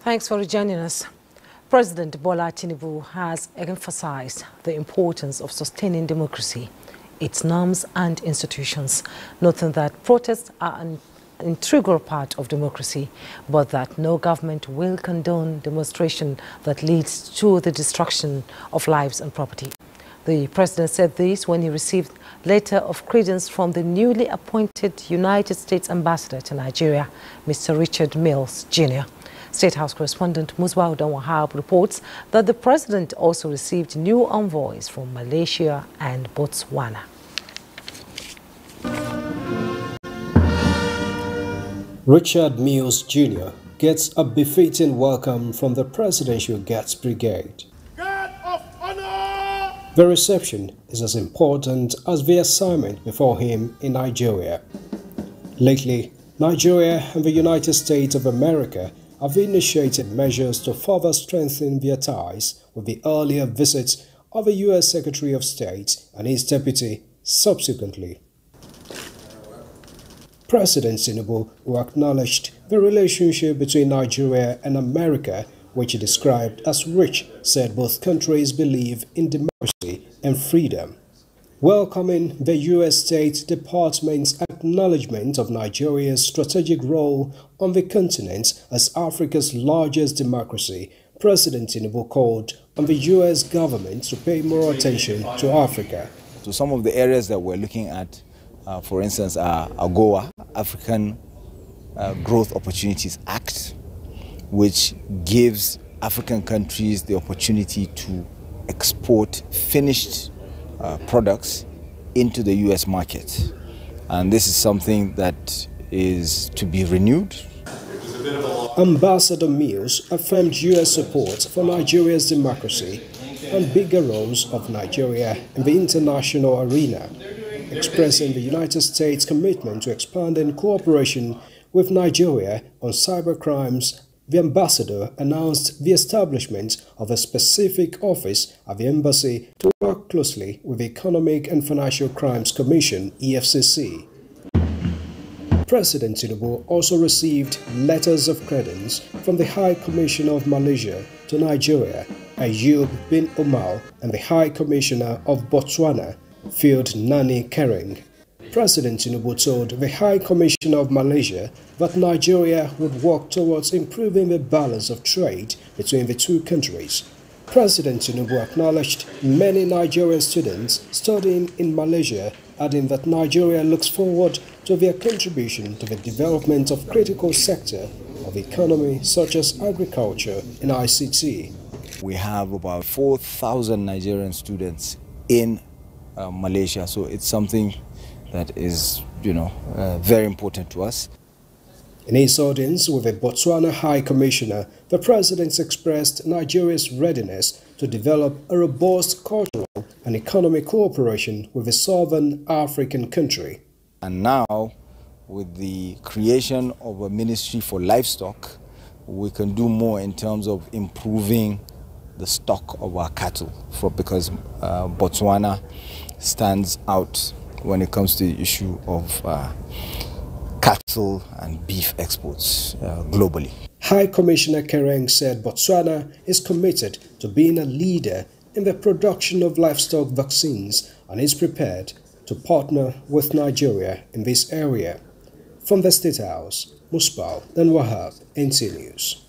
Thanks for joining us. President Bola Tinubu has emphasized the importance of sustaining democracy, its norms and institutions, noting that protests are an integral part of democracy, but that no government will condone demonstration that leads to the destruction of lives and property. The president said this when he received a letter of credence from the newly appointed United States ambassador to Nigeria, Mr. Richard Mills, Jr. State House correspondent Musbau Dan-Wahab reports that the president also received new envoys from Malaysia and Botswana. Richard Mills Jr. gets a befitting welcome from the Presidential Guards Brigade. Guard of honor! The reception is as important as the assignment before him in Nigeria. Lately, Nigeria and the United States of America have initiated measures to further strengthen their ties, with the earlier visits of the U.S. Secretary of State and his deputy subsequently. President Tinubu, who acknowledged the relationship between Nigeria and America, which he described as rich, said both countries believe in democracy and freedom. Welcoming the U.S. State Department's acknowledgement of Nigeria's strategic role on the continent as Africa's largest democracy, President Tinubu called on the U.S. government to pay more attention to Africa. So some of the areas that we're looking at, for instance, are AGOA, African Growth Opportunities Act, which gives African countries the opportunity to export finished products into the U.S. market. And this is something that is to be renewed. Ambassador Mills affirmed U.S. support for Nigeria's democracy and bigger roles of Nigeria in the international arena, expressing the United States' commitment to expanding cooperation with Nigeria on cybercrimes. The ambassador announced the establishment of a specific office at the embassy to work closely with the Economic and Financial Crimes Commission, EFCC. President Tinubu also received letters of credence from the High Commissioner of Malaysia to Nigeria, Ayub bin Omar, and the High Commissioner of Botswana, Field Nani Kering. President Tinubu told the High Commissioner of Malaysia that Nigeria would work towards improving the balance of trade between the two countries. President Tinubu acknowledged many Nigerian students studying in Malaysia, adding that Nigeria looks forward to their contribution to the development of critical sector of the economy such as agriculture and ICT. We have about 4,000 Nigerian students in Malaysia, so it's something that is, very important to us. In his audience with the Botswana High Commissioner, the President expressed Nigeria's readiness to develop a robust cultural and economic cooperation with the southern African country. And now, with the creation of a Ministry for Livestock, we can do more in terms of improving the stock of our cattle, because Botswana stands out when it comes to the issue of cattle and beef exports globally. High Commissioner Kering said Botswana is committed to being a leader in the production of livestock vaccines and is prepared to partner with Nigeria in this area. From the State House, Musbau Dan-Wahab, NT News.